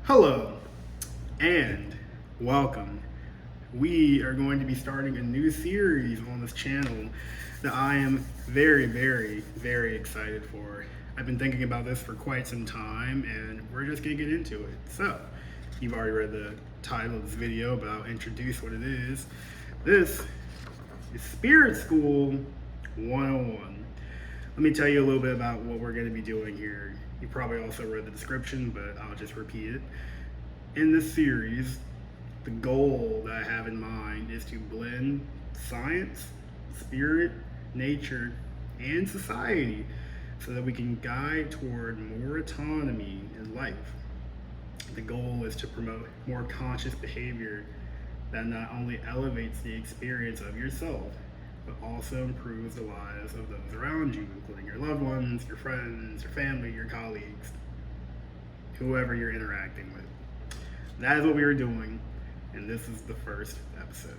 Hello and welcome. We are going to be starting a new series on this channel that I am very excited for. I've been thinking about this for quite some time and we're just going to get into it. So, you've already read the title of this video, but I'll introduce what it is. This is Spirit School 101. Let me tell you a little bit about what we're going to be doing here. You probably also read the description, but I'll just repeat it. In this series, the goal that I have in mind is to blend science, spirit, nature, and society so that we can guide toward more autonomy in life. The goal is to promote more conscious behavior that not only elevates the experience of yourself, but also improves the lives of those around you, including your loved ones, your friends, your family, your colleagues, whoever you're interacting with. That is what we are doing, and this is the first episode.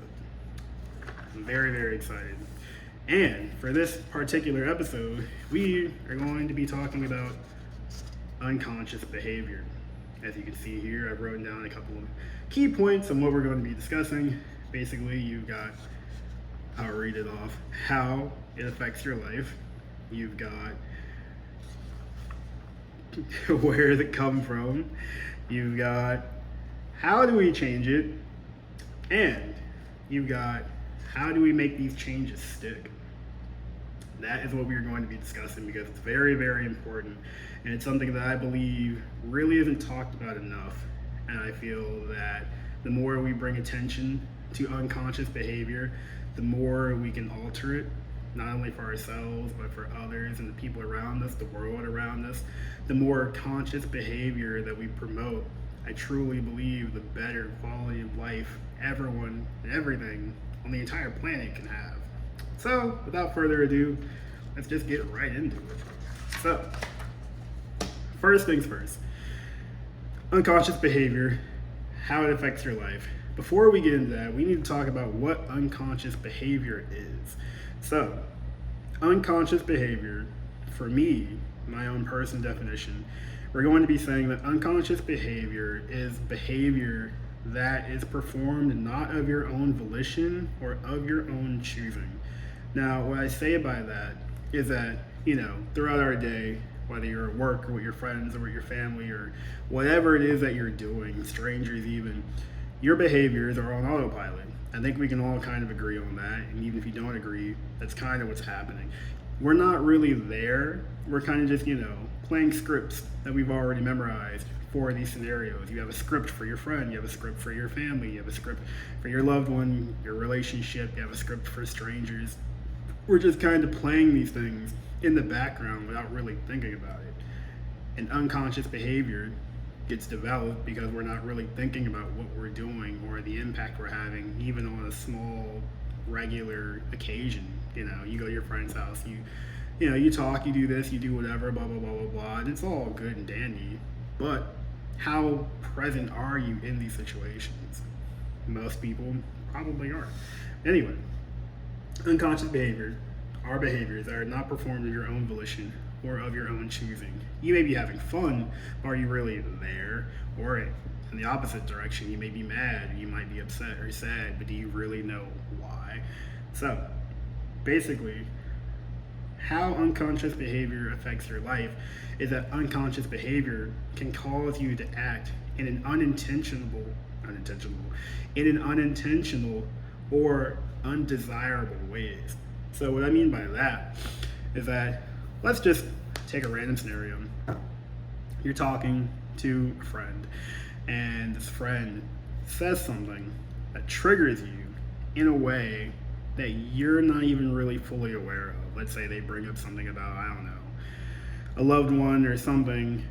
I'm very excited. And for this particular episode, we are going to be talking about unconscious behavior. As you can see here, I've written down a couple of key points on what we're going to be discussing. Basically, you've got, I'll read it off, how it affects your life. You've got where does it come from. You've got how do we change it, and you've got how do we make these changes stick. That is what we are going to be discussing because it's very important, and it's something that I believe really isn't talked about enough. And I feel that the more we bring attention to unconscious behavior, the more we can alter it, not only for ourselves, but for others and the people around us, the world around us. The more conscious behavior that we promote, I truly believe the better quality of life everyone and everything on the entire planet can have. So, without further ado, let's just get right into it. So, first things first, unconscious behavior, how it affects your life. Before we get into that, we need to talk about what unconscious behavior is. So, unconscious behavior, for me, my own personal definition, we're going to be saying that unconscious behavior is behavior that is performed not of your own volition or of your own choosing. Now, what I say by that is that, throughout our day, whether you're at work or with your friends or with your family or whatever it is that you're doing, strangers even, your behaviors are on autopilot. I think we can all kind of agree on that, and even if you don't agree, that's kind of what's happening. We're not really there. We're kind of just, playing scripts that we've already memorized for these scenarios. You have a script for your friend, you have a script for your family, you have a script for your loved one, your relationship, you have a script for strangers. We're just kind of playing these things in the background without really thinking about it. And unconscious behavior gets developed because we're not really thinking about what we're doing or the impact we're having, even on a small, regular occasion. You go to your friend's house, you talk, you do this, you do whatever, blah, blah, blah, blah, blah, and it's all good and dandy. But how present are you in these situations? Most people probably aren't. Anyway, unconscious behavior are behaviors that are not performed of your own volition or of your own choosing. You may be having fun, but are you really there? Or in the opposite direction, you may be mad, you might be upset or sad, but do you really know why? So, basically, how unconscious behavior affects your life is that unconscious behavior can cause you to act in an unintentional or undesirable ways. So what I mean by that is that, let's just take a random scenario. You're talking to a friend, and this friend says something that triggers you in a way that you're not even really fully aware of. Let's say they bring up something about, I don't know, a loved one or something,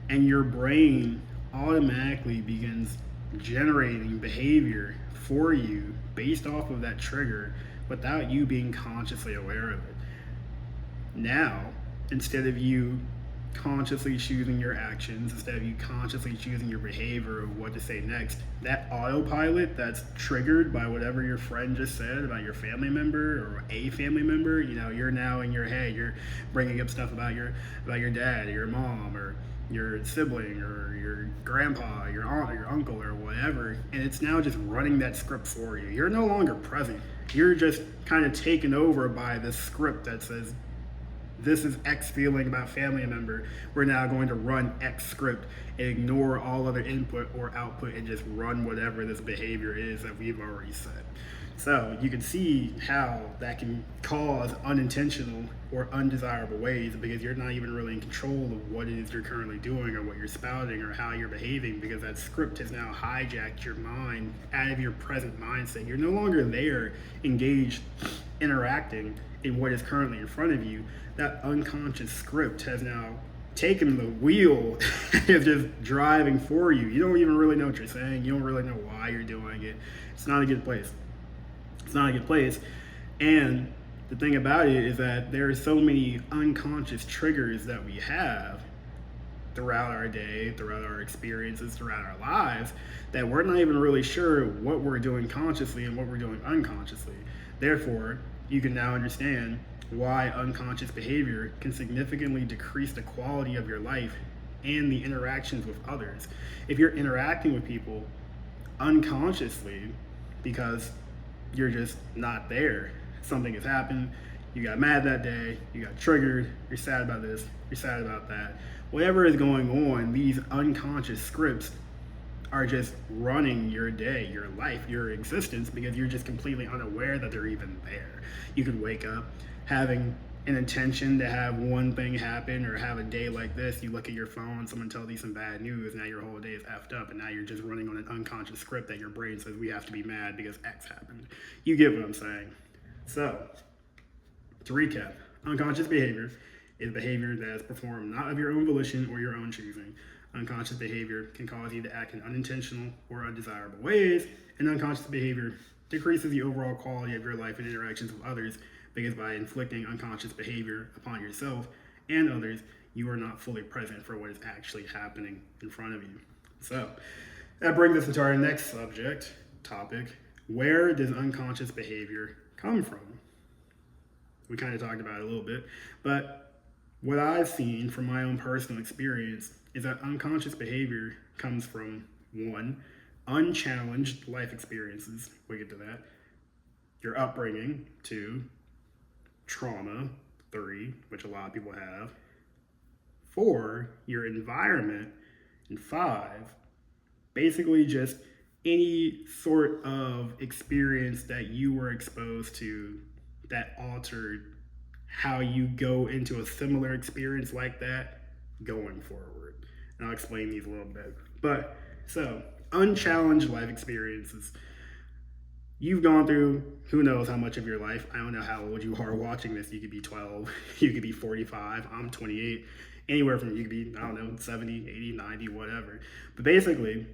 and your brain automatically begins generating behavior for you based off of that trigger without you being consciously aware of it. Now, instead of you consciously choosing your actions, instead of you consciously choosing your behavior of what to say next, that autopilot that's triggered by whatever your friend just said about your family member or a family member, you're now in your head, you're bringing up stuff about your dad or your mom or your sibling or your grandpa, your aunt, or your uncle, or whatever, and it's now just running that script for you. You're no longer present. You're just kind of taken over by this script that says, this is X feeling about family member. We're now going to run X script and ignore all other input or output and just run whatever this behavior is that we've already set. So you can see how that can cause unintentional or undesirable ways because you're not even really in control of what it is you're currently doing or what you're spouting or how you're behaving, because that script has now hijacked your mind out of your present mindset. You're no longer there engaged, interacting in what is currently in front of you. That unconscious script has now taken the wheel and is just driving for you. You don't even really know what you're saying. You don't really know why you're doing it. It's not a good place. It's not a good place. And the thing about it is that there are so many unconscious triggers that we have throughout our day, throughout our experiences, throughout our lives, that we're not even really sure what we're doing consciously and what we're doing unconsciously. Therefore, you can now understand why unconscious behavior can significantly decrease the quality of your life and the interactions with others. If you're interacting with people unconsciously because you're just not there, something has happened, you got mad that day, you got triggered, you're sad about this, you're sad about that. Whatever is going on, these unconscious scripts are just running your day, your life, your existence, because you're just completely unaware that they're even there. You could wake up having an intention to have one thing happen or have a day like this. You look at your phone, someone tells you some bad news, now your whole day is effed up, and now you're just running on an unconscious script that your brain says we have to be mad because X happened. You get what I'm saying. So, to recap, unconscious behavior is behavior that is performed not of your own volition or your own choosing. Unconscious behavior can cause you to act in unintentional or undesirable ways, and unconscious behavior decreases the overall quality of your life and interactions with others, because by inflicting unconscious behavior upon yourself and others, you are not fully present for what is actually happening in front of you. So that brings us into our next topic. Where does unconscious behavior come from? We kind of talked about it a little bit, but what I've seen from my own personal experience is that unconscious behavior comes from, one, unchallenged life experiences. We'll get to that. Your upbringing. 2, trauma. 3, which a lot of people have. 4, your environment. And 5, basically just any sort of experience that you were exposed to that altered how you go into a similar experience like that going forward. And I'll explain these a little bit. But so, unchallenged life experiences. You've gone through who knows how much of your life. I don't know how old you are watching this. You could be 12, you could be 45, I'm 28. Anywhere from, you could be, I don't know, 70, 80, 90, whatever. But basically,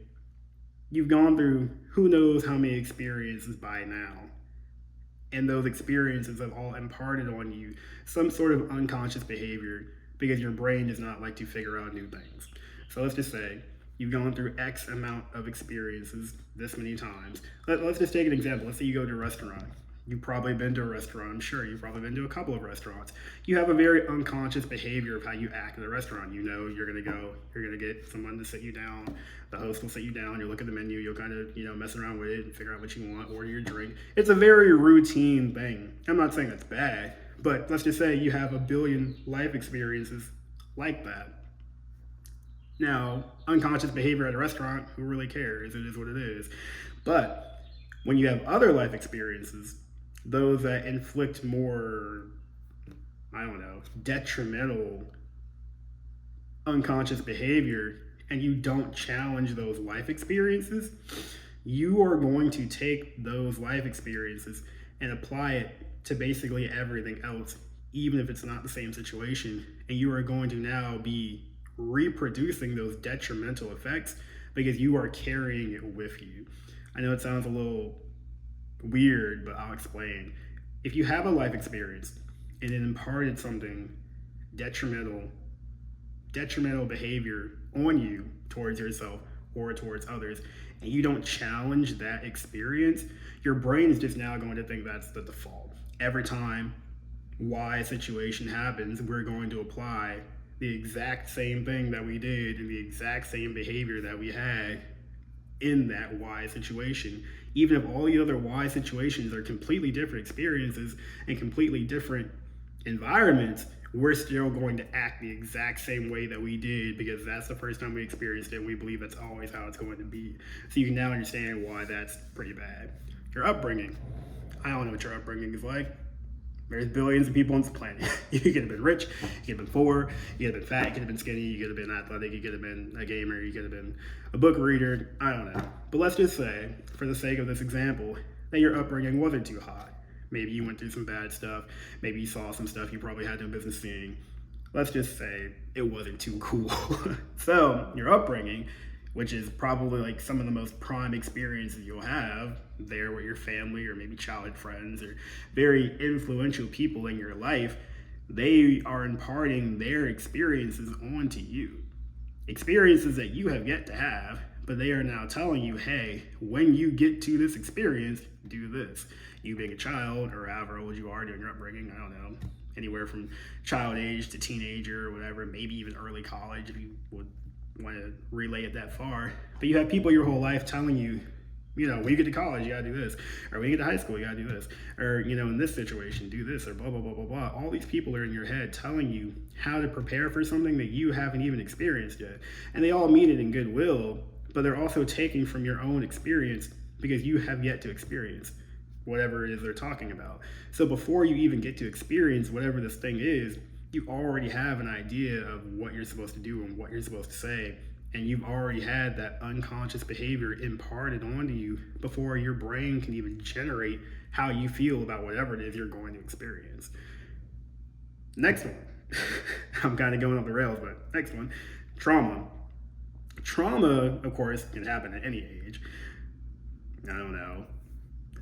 you've gone through who knows how many experiences by now. And those experiences have all imparted on you some sort of unconscious behavior because your brain does not like to figure out new things. So let's just say you've gone through X amount of experiences this many times. Let's just take an example. Let's say you go to a restaurant. You've probably been to a restaurant, I'm sure. You've probably been to a couple of restaurants. You have a very unconscious behavior of how you act at a restaurant. You know you're gonna go, you're gonna get someone to sit you down. The host will sit you down, you'll look at the menu, you'll kind of, mess around with it and figure out what you want, order your drink. It's a very routine thing. I'm not saying that's bad, but let's just say you have a billion life experiences like that. Now, unconscious behavior at a restaurant, who really cares? It is what it is. But when you have other life experiences, those that inflict more, detrimental unconscious behavior, and you don't challenge those life experiences, you are going to take those life experiences and apply it to basically everything else, even if it's not the same situation. And you are going to now be reproducing those detrimental effects because you are carrying it with you. I know it sounds a little weird, but I'll explain. If you have a life experience and it imparted something detrimental behavior on you towards yourself or towards others, and you don't challenge that experience, your brain is just now going to think that's the default. Every time Y situation happens, we're going to apply the exact same thing that we did and the exact same behavior that we had in that Y situation. Even if all the other Y situations are completely different experiences and completely different environments, we're still going to act the exact same way that we did because that's the first time we experienced it and we believe that's always how it's going to be. So you can now understand why that's pretty bad. Your upbringing. I don't know what your upbringing is like. There's billions of people on this planet. You could have been rich, you could have been poor, you could have been fat, you could have been skinny, you could have been athletic, you could have been a gamer, you could have been a book reader, I don't know. But let's just say, for the sake of this example, that your upbringing wasn't too hot. Maybe you went through some bad stuff, maybe you saw some stuff you probably had no business seeing. Let's just say it wasn't too cool. So, your upbringing, which is probably like some of the most prime experiences you'll have there with your family or maybe childhood friends or very influential people in your life, they are imparting their experiences onto you. Experiences that you have yet to have, but they are now telling you, hey, when you get to this experience, do this. You being a child or however old you are during your upbringing, I don't know, anywhere from child age to teenager or whatever, maybe even early college if you would want to relay it that far. But you have people your whole life telling you, when you get to college, you gotta do this, or when you get to high school, you gotta do this, or in this situation, do this, or blah blah blah blah blah. All these people are in your head telling you how to prepare for something that you haven't even experienced yet, and they all mean it in goodwill, but they're also taking from your own experience because you have yet to experience whatever it is they're talking about. So before you even get to experience whatever this thing is, you already have an idea of what you're supposed to do and what you're supposed to say, and you've already had that unconscious behavior imparted onto you before your brain can even generate how you feel about whatever it is you're going to experience. Next one. I'm kind of going off the rails, but next one. Trauma. Trauma, of course, can happen at any age. I don't know.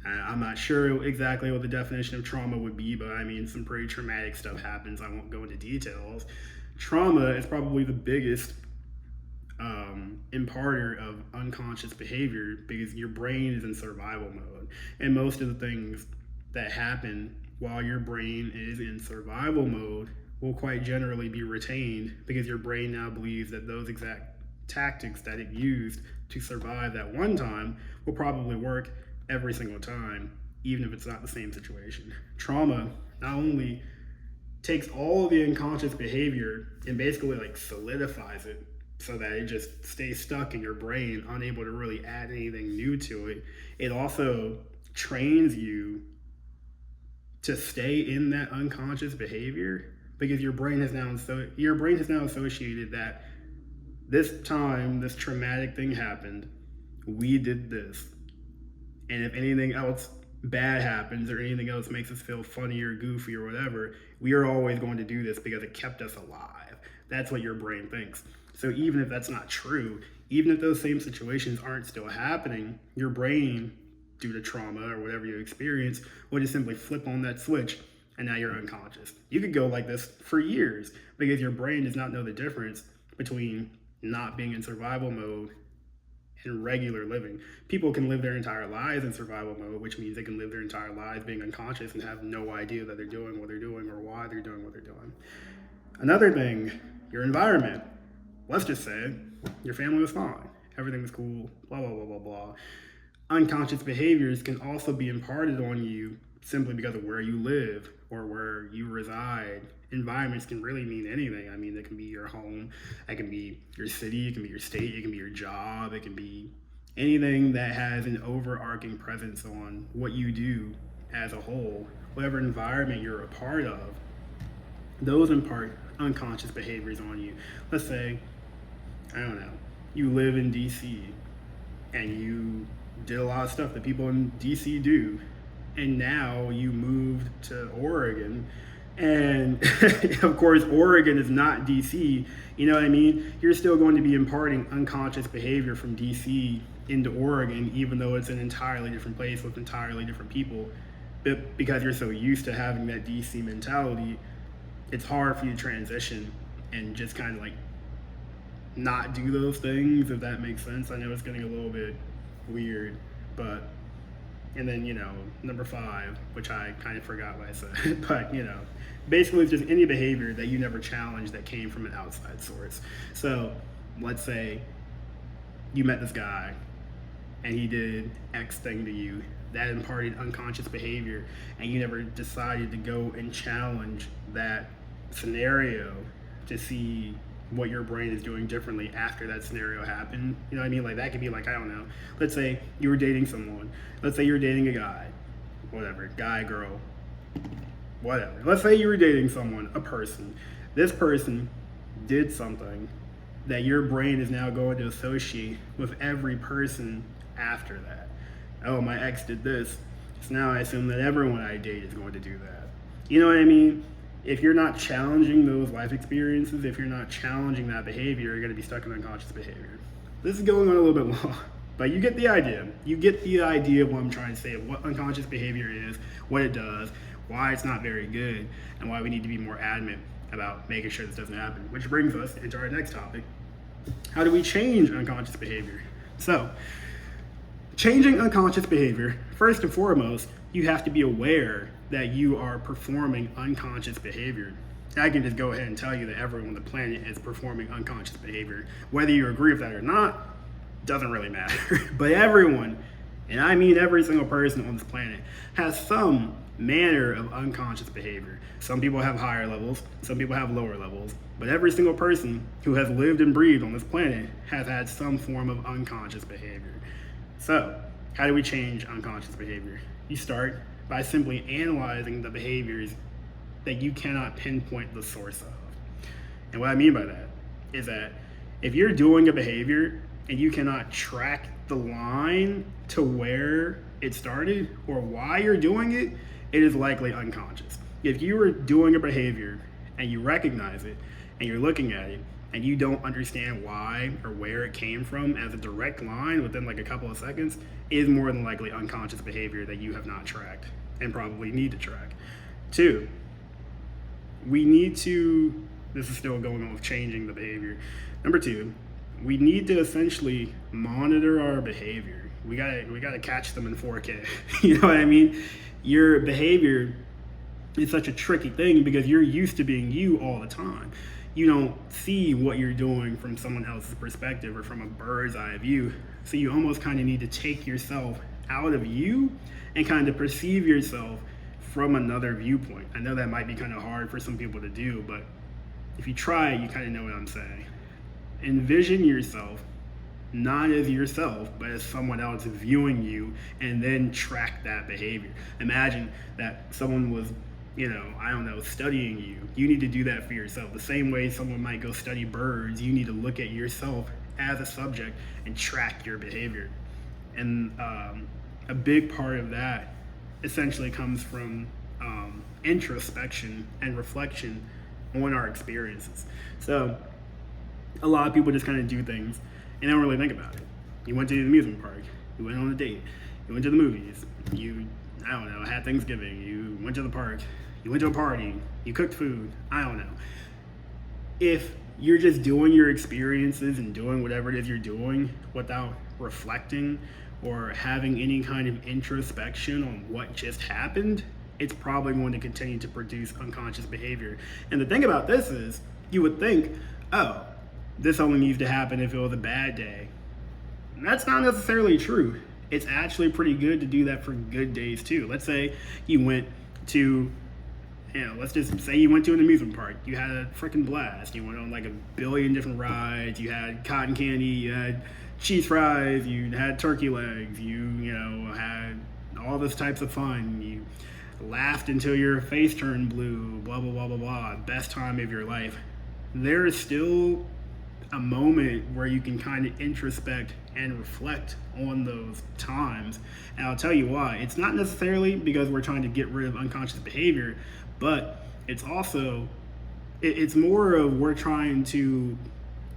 I'm not sure exactly what the definition of trauma would be, but I mean, some pretty traumatic stuff happens. I won't go into details. Trauma is probably the biggest imparter of unconscious behavior because your brain is in survival mode. And most of the things that happen while your brain is in survival mode will quite generally be retained because your brain now believes that those exact tactics that it used to survive that one time will probably work every single time, even if it's not the same situation. Trauma not only takes all of the unconscious behavior and basically like solidifies it so that it just stays stuck in your brain, unable to really add anything new to it. It also trains you to stay in that unconscious behavior because your brain has now associated that this time this traumatic thing happened, we did this. And if anything else bad happens or anything else makes us feel funny or goofy or whatever, we are always going to do this because it kept us alive. That's what your brain thinks. So even if that's not true, even if those same situations aren't still happening, your brain, due to trauma or whatever you experience, will just simply flip on that switch and now you're unconscious. You could go like this for years because your brain does not know the difference between not being in survival mode and regular living. People can live their entire lives in survival mode, which means they can live their entire lives being unconscious and have no idea that they're doing what they're doing or why they're doing what they're doing. Another thing, your environment. Let's just say your family was fine. Everything was cool, blah, blah, blah, blah, blah. Unconscious behaviors can also be imparted on you simply because of where you live or where you reside. Environments can really mean anything. I mean, it can be your home, it can be your city, it can be your state, it can be your job, it can be anything that has an overarching presence on what you do as a whole. Whatever environment you're a part of, those impart unconscious behaviors on you. Let's say, I don't know, you live in DC and you did a lot of stuff that people in DC do, and now you moved to Oregon, and of course Oregon is not DC, you know what I mean? You're still going to be imparting unconscious behavior from DC into Oregon, even though it's an entirely different place with entirely different people. But because you're so used to having that DC mentality, it's hard for you to transition and just kind of like not do those things, if that makes sense. I know it's getting a little bit weird, but And then, number 5, which I kind of forgot what I said, but, basically it's just any behavior that you never challenged that came from an outside source. So let's say you met this guy and he did X thing to you that imparted unconscious behavior, and you never decided to go and challenge that scenario to see what your brain is doing differently after that scenario happened. You know what I mean? Like, that could be like, I don't know, let's say you were dating someone. Let's say you're dating a guy, whatever, guy, girl, whatever. Let's say you were dating someone, a person. This person did something that your brain is now going to associate with every person after that. Oh, my ex did this, so now I assume that everyone I date is going to do that. You know what I mean? If you're not challenging those life experiences, if you're not challenging that behavior, you're going to be stuck in unconscious behavior. This is going on a little bit long, but you get the idea. You get the idea of what I'm trying to say, of what unconscious behavior is, what it does, why it's not very good, and why we need to be more adamant about making sure this doesn't happen. Which brings us into our next topic. How do we change unconscious behavior? So, changing unconscious behavior, first and foremost, you have to be aware that you are performing unconscious behavior. I can just go ahead and tell you that everyone on the planet is performing unconscious behavior. Whether you agree with that or not, doesn't really matter. But everyone, and I mean every single person on this planet, has some manner of unconscious behavior. Some people have higher levels, some people have lower levels, but every single person who has lived and breathed on this planet has had some form of unconscious behavior. So, how do we change unconscious behavior? You start by simply analyzing the behaviors that you cannot pinpoint the source of. And what I mean by that is that if you're doing a behavior and you cannot track the line to where it started or why you're doing it, it is likely unconscious. If you are doing a behavior and you recognize it and you're looking at it and you don't understand why or where it came from as a direct line within like a couple of seconds, is more than likely unconscious behavior that you have not tracked and probably need to track. 2, we need to, this is still going on with changing the behavior. Number 2, we need to essentially monitor our behavior. We gotta catch them in 4K. You know what I mean? Your behavior is such a tricky thing because you're used to being you all the time. You don't see what you're doing from someone else's perspective or from a bird's eye view. So you almost kind of need to take yourself out of you and kind of perceive yourself from another viewpoint. I know that might be kind of hard for some people to do, but if you try it, you kind of know what I'm saying. Envision yourself not as yourself, but as someone else viewing you, and then track that behavior. Imagine that someone was, I don't know, studying you. You need to do that for yourself. The same way someone might go study birds, you need to look at yourself as a subject and track your behavior. And a big part of that essentially comes from introspection and reflection on our experiences. So a lot of people just kind of do things and don't really think about it. You went to the amusement park, you went on a date, you went to the movies, you, I don't know, had Thanksgiving, you went to the park, you went to a party, you cooked food, I don't know. If you're just doing your experiences and doing whatever it is you're doing without reflecting or having any kind of introspection on what just happened, it's probably going to continue to produce unconscious behavior. And the thing about this is, you would think, oh, this only needs to happen if it was a bad day. And that's not necessarily true. It's actually pretty good to do that for good days too. Let's say you went to, let's just say you went to an amusement park. You had a freaking blast. You went on like a billion different rides. You had cotton candy, you had cheese fries, you had turkey legs, you had all those types of fun. You laughed until your face turned blue, blah, blah, blah, blah, blah. Best time of your life. There is still a moment where you can kind of introspect and reflect on those times. And I'll tell you why. It's not necessarily because we're trying to get rid of unconscious behavior, but it's also, it's more of we're trying to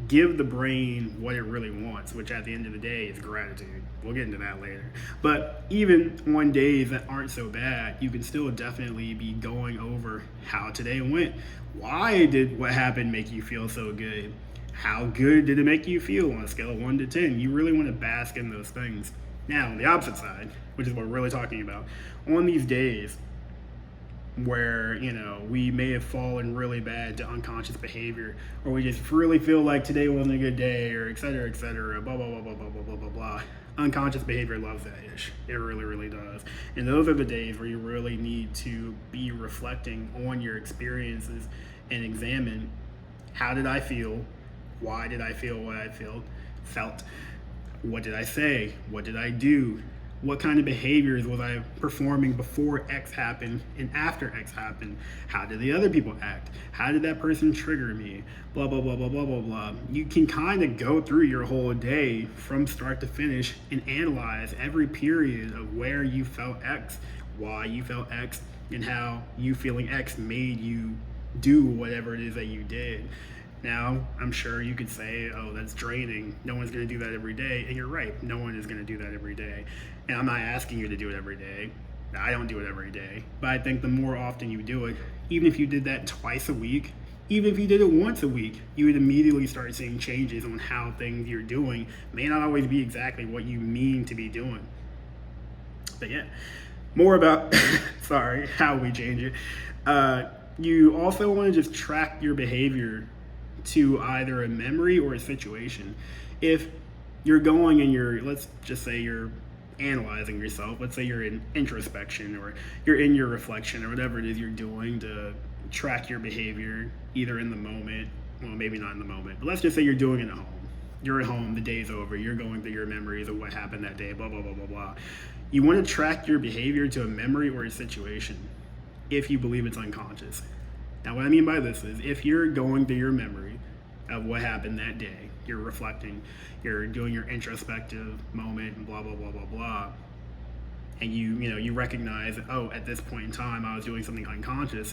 give the brain what it really wants, which at the end of the day is gratitude. We'll get into that later. But even on days that aren't so bad, you can still definitely be going over how today went. Why did what happened make you feel so good? How good did it make you feel on a scale of 1 to 10? You really want to bask in those things. Now, on the opposite side, which is what we're really talking about, on these days where, we may have fallen really bad to unconscious behavior, or we just really feel like today wasn't a good day, or et cetera, blah, blah, blah, blah, blah, blah, blah, blah, blah. Unconscious behavior loves that ish. It really, really does. And those are the days where you really need to be reflecting on your experiences and examine, how did I feel? Why did I feel what I felt? What did I say? What did I do? What kind of behaviors was I performing before X happened and after X happened? How did the other people act? How did that person trigger me? Blah, blah, blah, blah, blah, blah, blah. You can kind of go through your whole day from start to finish and analyze every period of where you felt X, why you felt X, and how you feeling X made you do whatever it is that you did. Now, I'm sure you could say, oh, that's draining. No one's going to do that every day. And you're right. No one is going to do that every day. And I'm not asking you to do it every day. I don't do it every day. But I think the more often you do it, even if you did that twice a week, even if you did it once a week, you would immediately start seeing changes on how things you're doing may not always be exactly what you mean to be doing. But yeah, more about, how we change it. You also want to just track your behavior to either a memory or a situation. If you're going and let's just say you're analyzing yourself, let's say you're in introspection or you're in your reflection or whatever it is you're doing to track your behavior, either in the moment, well, maybe not in the moment, but let's just say you're doing it at home. You're at home, the day's over, you're going through your memories of what happened that day, blah, blah, blah, blah, blah. You want to track your behavior to a memory or a situation if you believe it's unconscious. Now, what I mean by this is if you're going through your memory of what happened that day, you're reflecting, you're doing your introspective moment, and blah, blah, blah, blah, blah, and you recognize, oh, at this point in time, I was doing something unconscious,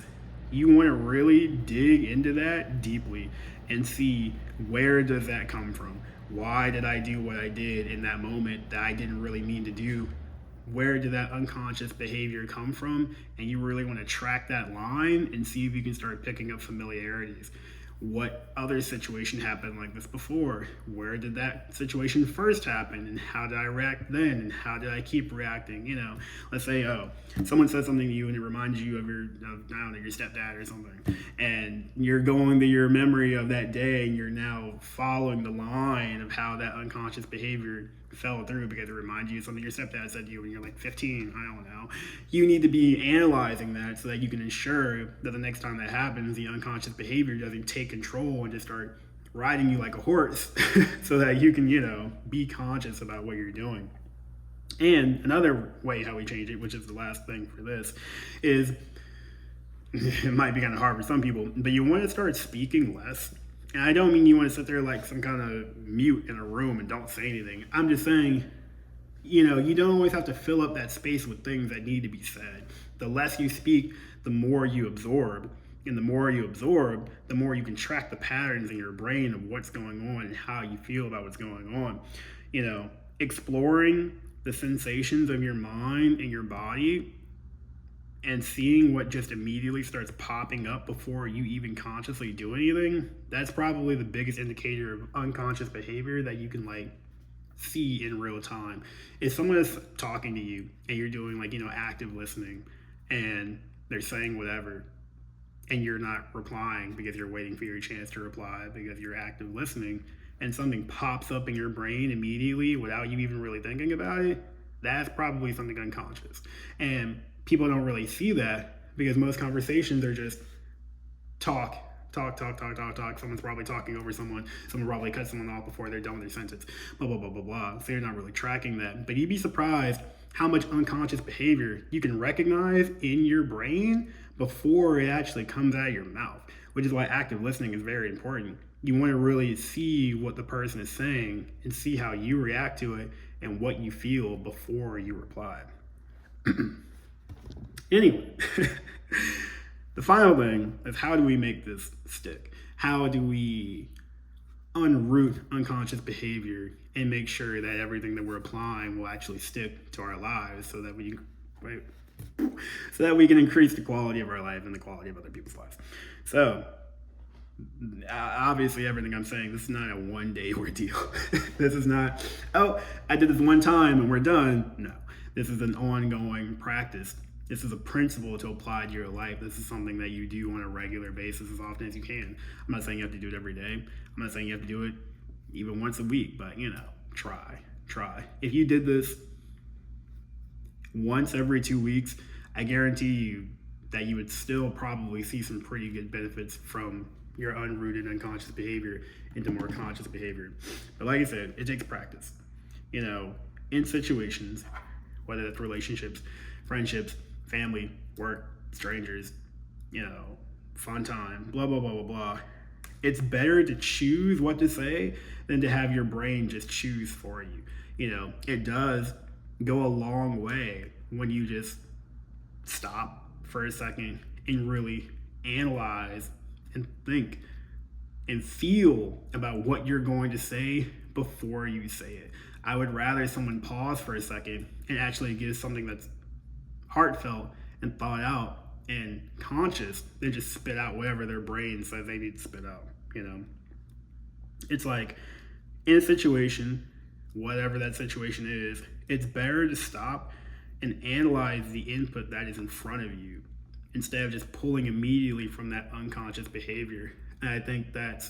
you want to really dig into that deeply and see, where does that come from? Why did I do what I did in that moment that I didn't really mean to do? Where did that unconscious behavior come from? And you really want to track that line and see if you can start picking up familiarities. What other situation happened like this before? Where did that situation first happen? And how did I react then? And how did I keep reacting? Let's say, someone said something to you and it reminds you of your stepdad or something. And you're going to your memory of that day and you're now following the line of how that unconscious behavior fell through because it reminds you of something your stepdad said to you when you're like 15, I don't know. You need to be analyzing that so that you can ensure that the next time that happens, the unconscious behavior doesn't take control and just start riding you like a horse so that you can, be conscious about what you're doing. And another way how we change it, which is the last thing for this, is it might be kind of hard for some people, but you want to start speaking less. And I don't mean you want to sit there like some kind of mute in a room and don't say anything. I'm just saying, you don't always have to fill up that space with things that need to be said. The less you speak, the more you absorb. And the more you absorb, the more you can track the patterns in your brain of what's going on and how you feel about what's going on. Exploring the sensations of your mind and your body and seeing what just immediately starts popping up before you even consciously do anything, that's probably the biggest indicator of unconscious behavior that you can see in real time. If someone is talking to you and you're doing active listening and they're saying whatever and you're not replying because you're waiting for your chance to reply because you're active listening, and something pops up in your brain immediately without you even really thinking about it, that's probably something unconscious. And people don't really see that because most conversations are just talk. Someone's probably talking over someone. Someone probably cuts someone off before they're done with their sentence. Blah, blah, blah, blah, blah. So you're not really tracking that. But you'd be surprised how much unconscious behavior you can recognize in your brain before it actually comes out of your mouth, which is why active listening is very important. You want to really see what the person is saying and see how you react to it and what you feel before you reply. Anyway, the final thing is, how do we make this stick? How do we unroot unconscious behavior and make sure that everything that we're applying will actually stick to our lives so that we can increase the quality of our life and the quality of other people's lives? So Obviously, everything I'm saying, this is not a one-day ordeal. This is not, oh, I did this one time and we're done. No, this is an ongoing practice. This is a principle to apply to your life. This is something that you do on a regular basis as often as you can. I'm not saying you have to do it every day. I'm not saying you have to do it even once a week, but try. If you did this once every 2 weeks, I guarantee you that you would still probably see some pretty good benefits from your unrooted unconscious behavior into more conscious behavior. But like I said, it takes practice. In situations, whether it's relationships, friendships, family, work, strangers, fun time, blah, blah, blah, blah, blah. It's better to choose what to say than to have your brain just choose for you. It does go a long way when you just stop for a second and really analyze and think and feel about what you're going to say before you say it. I would rather someone pause for a second and actually give something that's heartfelt and thought out and conscious than just spit out whatever their brain says they need to spit out. It's like in a situation, whatever that situation is, it's better to stop and analyze the input that is in front of you instead of just pulling immediately from that unconscious behavior. And I think that's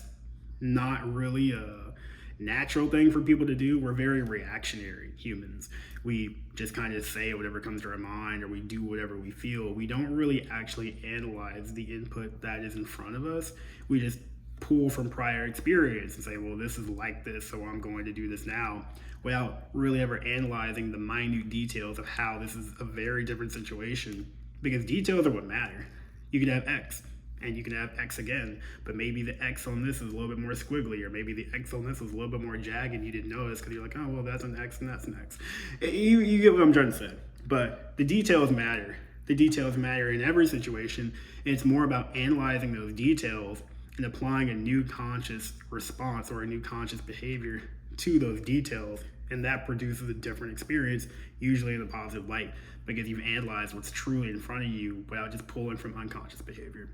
not really a natural thing for people to do. We're very reactionary humans. We just kind of say whatever comes to our mind, or we do whatever we feel. We don't really actually analyze the input that is in front of us. We just pull from prior experience and say, well, this is like this, so I'm going to do this now, without really ever analyzing the minute details of how this is a very different situation, because details are what matter. You could have X and you can have X again, but maybe the X on this is a little bit more squiggly, or maybe the X on this is a little bit more jagged and you didn't notice because you're like, oh, well, that's an X and that's an X. You get what I'm trying to say. But the details matter. The details matter in every situation. And it's more about analyzing those details and applying a new conscious response or a new conscious behavior to those details. And that produces a different experience, usually in a positive light, because you've analyzed what's truly in front of you without just pulling from unconscious behavior.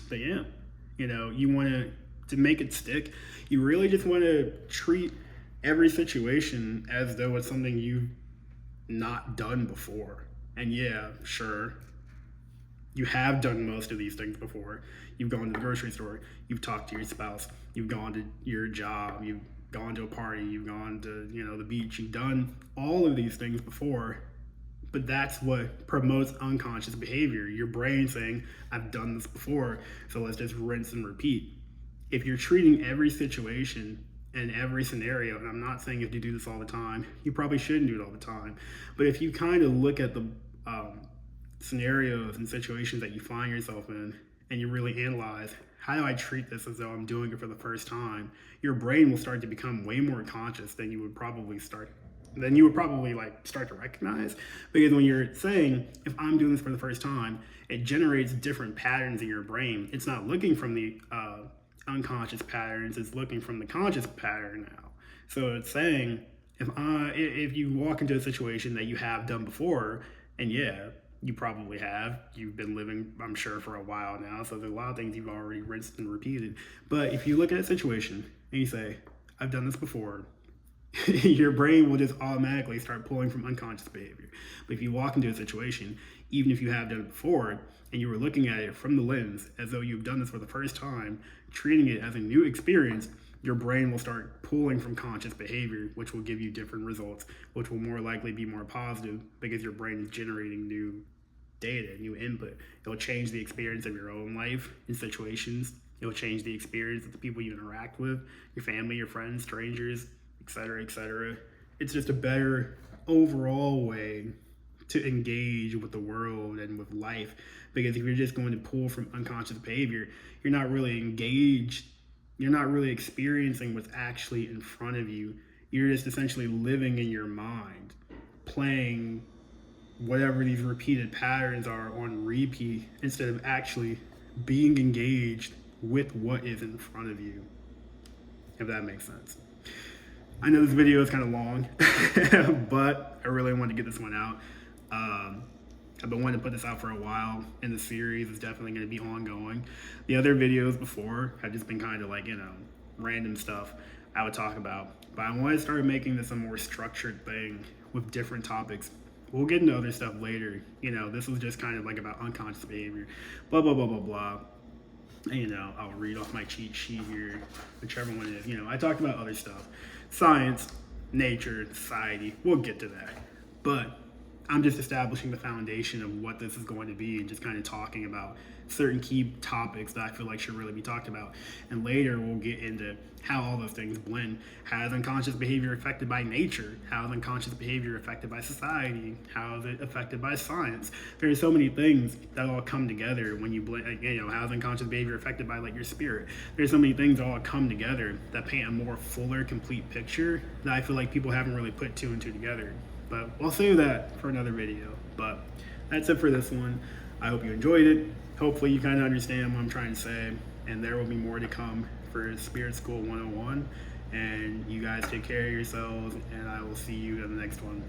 But yeah, you want to make it stick. You really just want to treat every situation as though it's something you've not done before. And yeah, sure, you have done most of these things before. You've gone to the grocery store, you've talked to your spouse, you've gone to your job, you've gone to a party, you've gone to, the beach. You've done all of these things before, but that's what promotes unconscious behavior. Your brain saying, I've done this before, so let's just rinse and repeat. If you're treating every situation and every scenario, and I'm not saying you have to do this all the time, you probably shouldn't do it all the time, but if you kind of look at the scenarios and situations that you find yourself in, and you really analyze, how do I treat this as though I'm doing it for the first time? Your brain will start to become way more conscious than you would probably start to recognize. Because when you're saying, if I'm doing this for the first time, it generates different patterns in your brain. It's not looking from the unconscious patterns, it's looking from the conscious pattern now. So it's saying, if you walk into a situation that you have done before, and yeah, you probably have. You've been living, I'm sure, for a while now, so there's a lot of things you've already rinsed and repeated. But if you look at a situation and you say, I've done this before, your brain will just automatically start pulling from unconscious behavior. But if you walk into a situation, even if you have done it before, and you were looking at it from the lens as though you've done this for the first time, treating it as a new experience, your brain will start pulling from conscious behavior, which will give you different results, which will more likely be more positive because your brain is generating new data, new input. It'll change the experience of your own life in situations. It'll change the experience of the people you interact with, your family, your friends, strangers, etc., etc. It's just a better overall way to engage with the world and with life, because if you're just going to pull from unconscious behavior, you're not really engaged. You're not really experiencing what's actually in front of you. You're just essentially living in your mind, playing whatever these repeated patterns are on repeat, instead of actually being engaged with what is in front of you, if that makes sense. I know this video is kind of long, but I really wanted to get this one out. I've been wanting to put this out for a while, and the series is definitely going to be ongoing. The other videos before have just been kind of like, random stuff I would talk about. But I want to start making this a more structured thing with different topics. We'll get into other stuff later. This was just kind of like about unconscious behavior, blah, blah, blah, blah, blah. I'll read off my cheat sheet here, whichever one it is. I talked about other stuff, science, nature, society. We'll get to that. But I'm just establishing the foundation of what this is going to be and just kind of talking about certain key topics that I feel like should really be talked about. And later we'll get into how all those things blend. How is unconscious behavior affected by nature? How is unconscious behavior affected by society? How is it affected by science? There's so many things that all come together when you blend. How is unconscious behavior affected by like your spirit? There's so many things that all come together that paint a more fuller, complete picture that I feel like people haven't really put two and two together. But we'll save that for another video. But that's it for this one. I hope you enjoyed it. Hopefully you kind of understand what I'm trying to say. And there will be more to come for Spirit School 101. And you guys take care of yourselves, and I will see you in the next one.